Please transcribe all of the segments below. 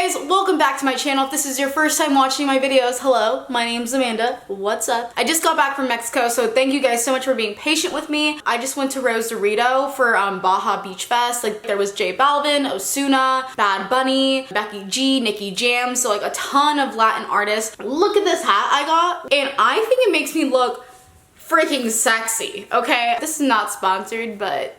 Hey guys, welcome back to my channel. If this is your first time watching my videos, hello, my name's Amanda. What's up? I just got back from Mexico, so thank you guys so much for being patient with me. I just went to Rosarito for Baja Beach Fest. Like, there was J Balvin, Ozuna, Bad Bunny, Becky G, Nicki Jam, so like a ton of Latin artists. Look at this hat I got, and I think it makes me look freaking sexy, okay? This is not sponsored, but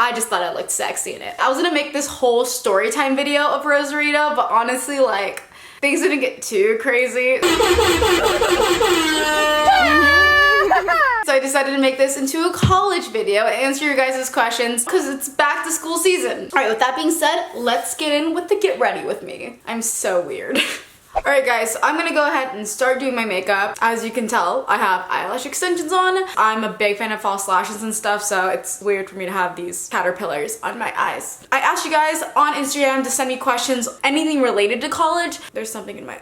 I just thought I looked sexy in it. I was gonna make this whole story time video of Rosarito, but honestly, like, things didn't get too crazy. So I decided to make this into a college video and answer your guys' questions because it's back to school season. All right, with that being said, let's get in with the get ready with me. I'm so weird. Alright guys, so I'm gonna go ahead and start doing my makeup. As you can tell, I have eyelash extensions on. I'm a big fan of false lashes and stuff, so it's weird for me to have these caterpillars on my eyes. I asked you guys on Instagram to send me questions, anything related to college. There's something in my...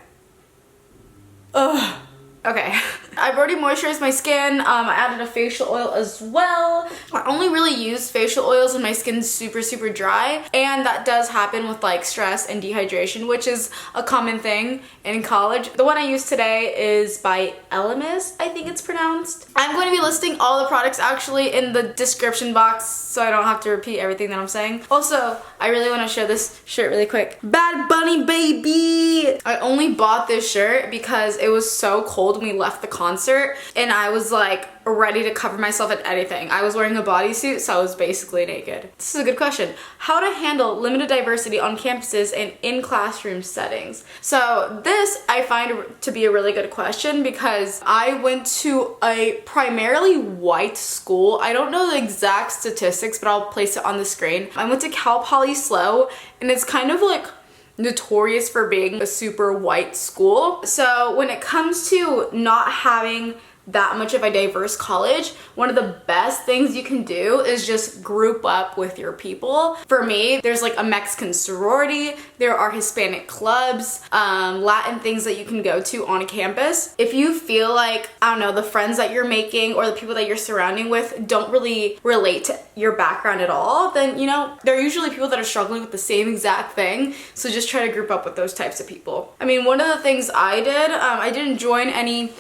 Ugh. Okay. I've already moisturized my skin. I added a facial oil as well. I only really use facial oils when my skin's super dry, and that does happen with like stress and dehydration, which is a common thing in college. The one I use today is by Elemis, I think it's pronounced. I'm going to be listing all the products actually in the description box so I don't have to repeat everything that I'm saying. Also, I really want to show this shirt really quick. Bad Bunny baby! I only bought this shirt because it was so cold when we left the concert and I was like ready to cover myself in anything. I was wearing a bodysuit, so I was basically naked. This is a good question. How to handle limited diversity on campuses and in classroom settings. So this I find to be a really good question because I went to a primarily white school. I don't know the exact statistics, but I'll place it on the screen. I went to Cal Poly Slow, and it's kind of like notorious for being a super white school. So when it comes to not having that much of a diverse college, one of the best things you can do is just group up with your people. For me, there's like a Mexican sorority, there are Hispanic clubs, Latin things that you can go to on campus. If you feel like, I don't know, the friends that you're making or the people that you're surrounding with don't really relate to your background at all, then, you know, they're usually people that are struggling with the same exact thing. So just try to group up with those types of people. I mean, one of the things I did, I didn't join any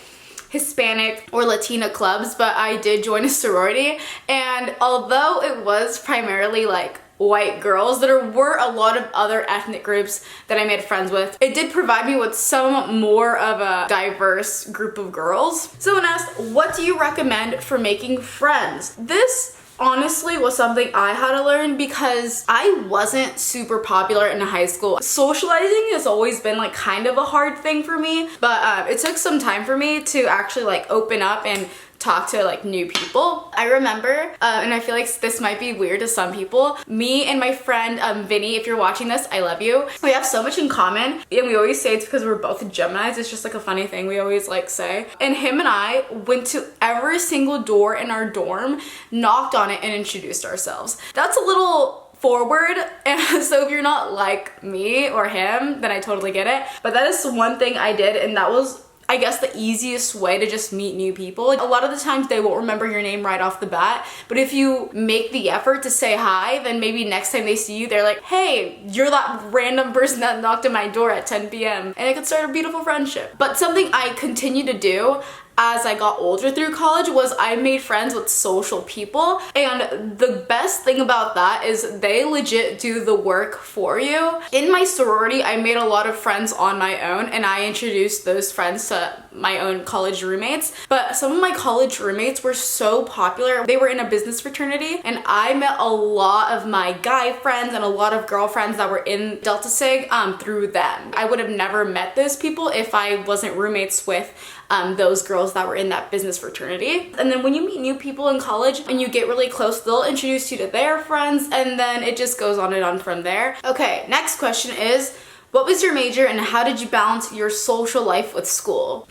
Hispanic or Latina clubs, but I did join a sorority, and although it was primarily like white girls, there were a lot of other ethnic groups that I made friends with. It did provide me with some more of a diverse group of girls. Someone asked, what do you recommend for making friends? This honestly was something I had to learn because I wasn't super popular in high school. Socializing has always been like kind of a hard thing for me, but it took some time for me to actually like open up and talk to like new people. I remember, and I feel like this might be weird to some people, me and my friend Vinny, if you're watching this, I love you. We have so much in common, and we always say it's because we're both Geminis. It's just like a funny thing we always like say. And him and I went to every single door in our dorm, knocked on it, and introduced ourselves. That's a little forward, and so if you're not like me or him, then I totally get it. But that is one thing I did, and that was, I guess, the easiest way to just meet new people. A lot of the times they won't remember your name right off the bat, but if you make the effort to say hi, then maybe next time they see you, they're like, hey, you're that random person that knocked on my door at 10 p.m. And it could start a beautiful friendship. But something I continue to do as I got older through college was I made friends with social people, and the best thing about that is they legit do the work for you. In my sorority, I made a lot of friends on my own, and I introduced those friends to my own college roommates, but some of my college roommates were so popular. They were in a business fraternity, and I met a lot of my guy friends and a lot of girlfriends that were in Delta Sig through them. I would have never met those people if I wasn't roommates with those girls that were in that business fraternity. And then when you meet new people in college and you get really close, they'll introduce you to their friends, and then it just goes on and on from there. Okay, next question is, what was your major and how did you balance your social life with school?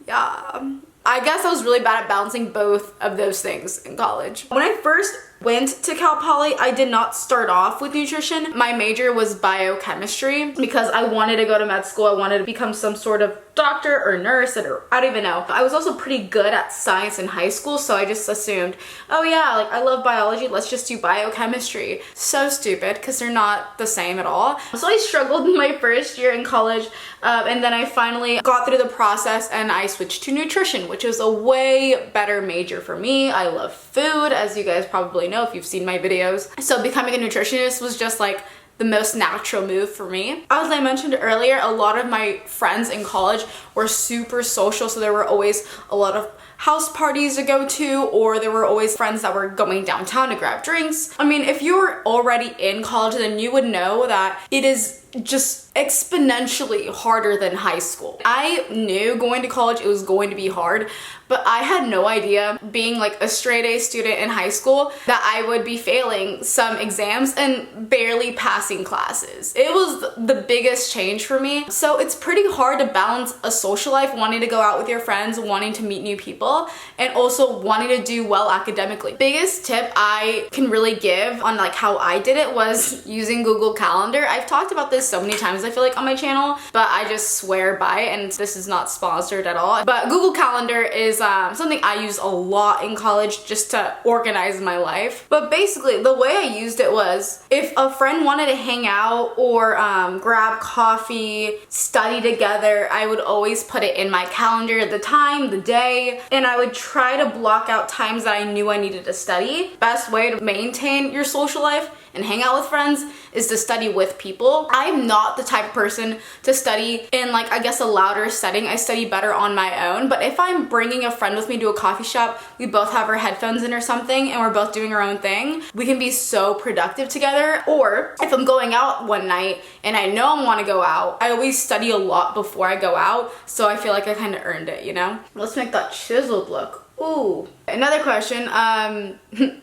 Yeah, I guess I was really bad at balancing both of those things in college. When I first went to Cal Poly, I did not start off with nutrition. My major was biochemistry because I wanted to go to med school. I wanted to become some sort of doctor or nurse, or I don't even know. I was also pretty good at science in high school, so I just assumed, oh yeah, like I love biology, let's just do biochemistry. So stupid, because they're not the same at all. So I struggled in my first year in college, and then I finally got through the process and I switched to nutrition, which is a way better major for me. I love food, as you guys probably know if you've seen my videos. So becoming a nutritionist was just like the most natural move for me. As I mentioned earlier, a lot of my friends in college were super social, so there were always a lot of house parties to go to, or there were always friends that were going downtown to grab drinks. I mean, if you were already in college, then you would know that it is just exponentially harder than high school. I knew going to college it was going to be hard, but I had no idea, being like a straight A student in high school, that I would be failing some exams and barely passing classes. It was the biggest change for me. So it's pretty hard to balance a social life, wanting to go out with your friends, wanting to meet new people, and also wanting to do well academically. Biggest tip I can really give on like how I did it was using Google Calendar. I've talked about this so many times I feel like on my channel, but I just swear by it, and this is not sponsored at all. But Google Calendar is something I use a lot in college just to organize my life. But basically the way I used it was, if a friend wanted to hang out or grab coffee, study together, I would always put it in my calendar, the time, the day, and I would try to block out times that I knew I needed to study. Best way to maintain your social life and hang out with friends is to study with people. I'm not the type of person to study in like, I guess, a louder setting. I study better on my own, but if I'm bringing a friend with me to a coffee shop, we both have our headphones in or something, and we're both doing our own thing, we can be so productive together. Or if I'm going out one night and I know I want to go out, I always study a lot before I go out, so I feel like I kind of earned it, you know? Let's make that chiseled look. Ooh. Another question,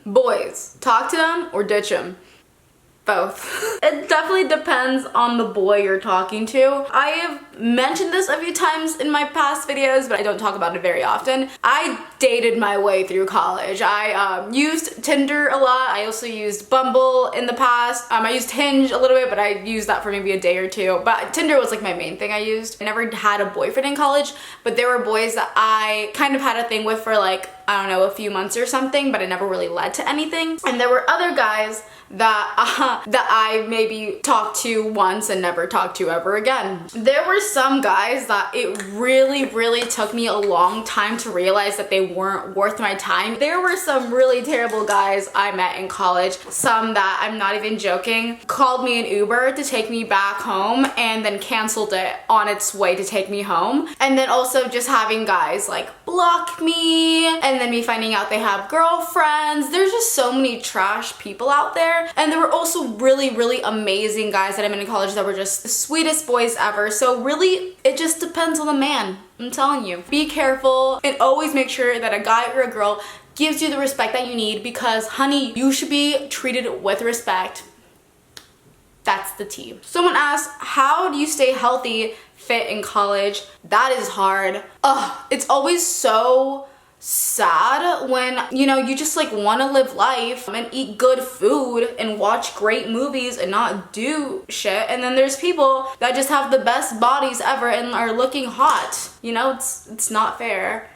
boys, talk to them or ditch them? Both. It definitely depends on the boy you're talking to. I have mentioned this a few times in my past videos, but I don't talk about it very often. I dated my way through college. I used Tinder a lot. I also used Bumble in the past. I used Hinge a little bit, but I used that for maybe a day or two. But Tinder was like my main thing I used. I never had a boyfriend in college, but there were boys that I kind of had a thing with for like, I don't know, a few months or something, but it never really led to anything. And there were other guys that I maybe talked to once and never talked to ever again. There were some guys that it really took me a long time to realize that they weren't worth my time. There were some really terrible guys I met in college, some that, I'm not even joking, called me an Uber to take me back home and then canceled it on its way to take me home. And then also just having guys like block me, and then me finding out they have girlfriends. There's just so many trash people out there. And there were also really amazing guys that I met in college that were just the sweetest boys ever. So really, it just depends on the man. I'm telling you. Be careful and always make sure that a guy or a girl gives you the respect that you need, because honey, you should be treated with respect. That's the tea. Someone asked, how do you stay healthy, fit in college? That is hard. Ugh, it's always so sad when, you know, you just like want to live life and eat good food and watch great movies and not do shit, and then there's people that just have the best bodies ever and are looking hot. You know, it's not fair.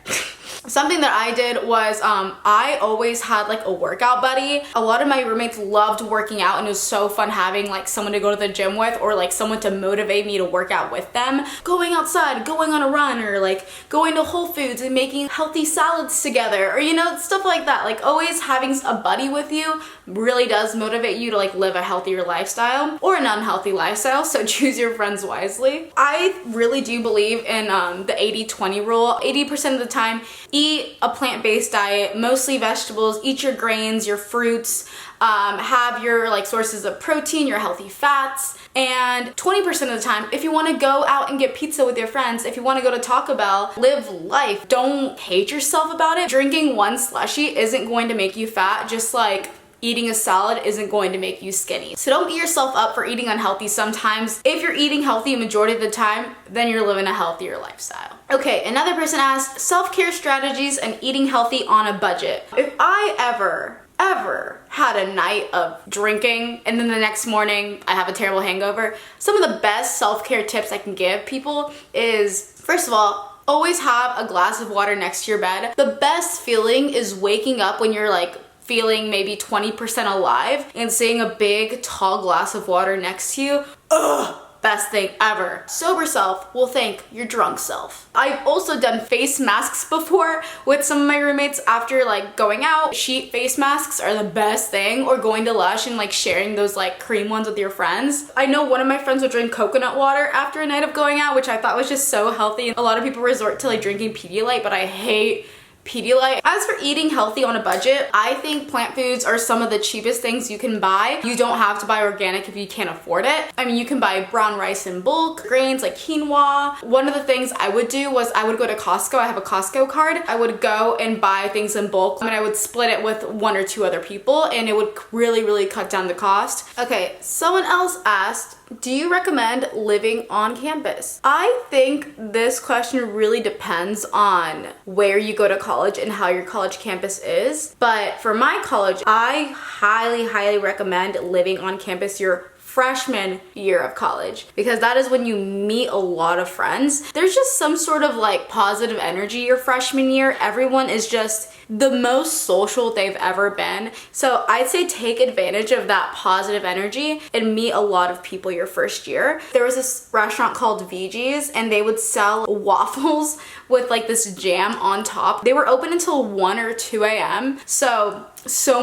Something that I did was I always had like a workout buddy. A lot of my roommates loved working out, and it was so fun having like someone to go to the gym with, or like someone to motivate me to work out with them. Going outside, going on a run, or like going to Whole Foods and making healthy salads together, or you know, stuff like that. Like always having a buddy with you really does motivate you to like live a healthier lifestyle or an unhealthy lifestyle, so choose your friends wisely. I really do believe in the 80-20 rule. 80% of the time, eat a plant-based diet, mostly vegetables, eat your grains, your fruits, have your like sources of protein, your healthy fats, and 20% of the time, if you want to go out and get pizza with your friends, if you want to go to Taco Bell, live life. Don't hate yourself about it. Drinking one slushie isn't going to make you fat, just like eating a salad isn't going to make you skinny. So don't beat yourself up for eating unhealthy sometimes. If you're eating healthy a majority of the time, then you're living a healthier lifestyle. Okay, another person asked, self-care strategies and eating healthy on a budget. If I ever ever had a night of drinking and then the next morning I have a terrible hangover, some of the best self-care tips I can give people is, first of all, always have a glass of water next to your bed. The best feeling is waking up when you're like feeling maybe 20% alive and seeing a big tall glass of water next to you. Ugh! Best thing ever. Sober self will thank your drunk self. I've also done face masks before with some of my roommates after like going out. Sheet face masks are the best thing, or going to Lush and like sharing those like cream ones with your friends. I know one of my friends would drink coconut water after a night of going out, which I thought was just so healthy. A lot of people resort to like drinking Pedialyte, but I hate Pedialyte. As for eating healthy on a budget, I think plant foods are some of the cheapest things you can buy. You don't have to buy organic if you can't afford it. I mean, you can buy brown rice in bulk, grains like quinoa. One of the things I would do was I would go to Costco. I have a Costco card. I would go and buy things in bulk and I would split it with 1 or 2 other people, and it would really cut down the cost. Okay, someone else asked, do you recommend living on campus? I think this question really depends on where you go to college and how your college campus is. But for my college, I highly recommend living on campus your freshman year of college, because that is when you meet a lot of friends. There's just some sort of like positive energy your freshman year. Everyone is just the most social they've ever been. So I'd say take advantage of that positive energy and meet a lot of people your first year. There was this restaurant called VG's and they would sell waffles with like this jam on top. They were open until 1 or 2 a.m. So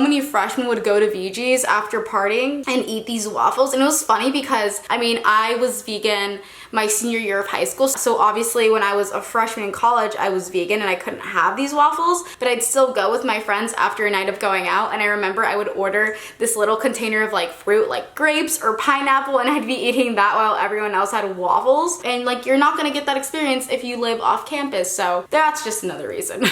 many freshmen would go to VG's after partying and eat these waffles. And it was funny because, I mean, I was vegan my senior year of high school. So obviously when I was a freshman in college, I was vegan and I couldn't have these waffles, but I'd still go with my friends after a night of going out. And I remember I would order this little container of like fruit, like grapes or pineapple, and I'd be eating that while everyone else had waffles. And like, you're not gonna get that experience if you live off campus. So that's just another reason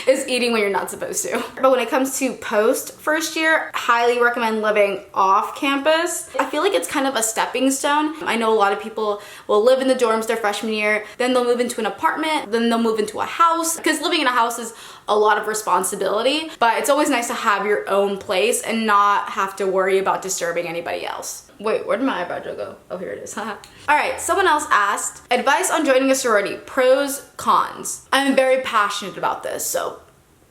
is eating when you're not supposed to. But when it comes to post first year, highly recommend living off campus. I feel like it's kind of a stepping stone. I know a lot of people will live in the dorms their freshman year, then they'll move into an apartment, then they'll move into a house, because living in a house is a lot of responsibility, but it's always nice to have your own place and not have to worry about disturbing anybody else. Wait, where did my eyebrow go? Oh, here it is. All right, someone else asked, advice on joining a sorority, pros, cons. I'm very passionate about this, so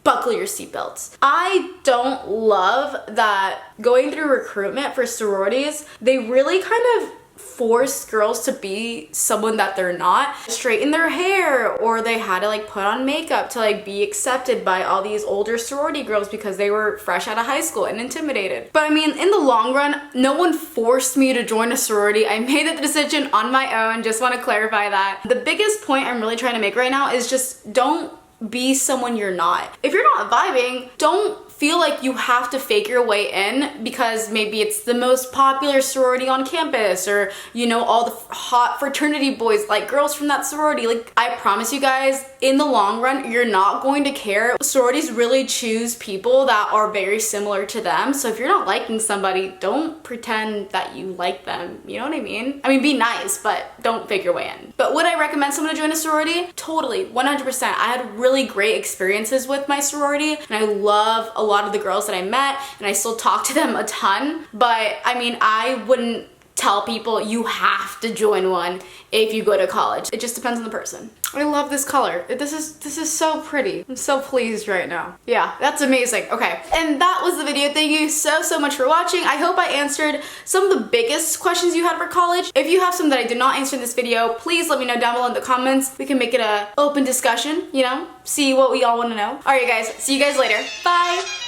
buckle your seatbelts. I don't love that going through recruitment for sororities, they really kind of force girls to be someone that they're not. Straighten their hair, or they had to like put on makeup to like be accepted by all these older sorority girls because they were fresh out of high school and intimidated. But I mean, in the long run, no one forced me to join a sorority. I made the decision on my own. Just want to clarify that. The biggest point I'm really trying to make right now is just don't be someone you're not. If you're not vibing, don't feel like you have to fake your way in because maybe it's the most popular sorority on campus, or you know, all the hot fraternity boys like girls from that sorority. Like, I promise you guys, in the long run, you're not going to care. Sororities really choose people that are very similar to them. So if you're not liking somebody, don't pretend that you like them. You know what I mean? I mean, be nice, but don't fake your way in. But would I recommend someone to join a sorority? Totally, 100%. I had really great experiences with my sorority, and I love a lot of the girls that I met, and I still talk to them a ton. But I mean, I wouldn't tell people you have to join one if you go to college. It just depends on the person. I love this color. This is so pretty. I'm so pleased right now. Yeah, that's amazing. Okay, and that was the video. Thank you so much for watching. I hope I answered some of the biggest questions you had for college. If you have some that I did not answer in this video, please let me know down below in the comments. We can make it a open discussion, you know, see what we all want to know. All right, guys, see you guys later. Bye.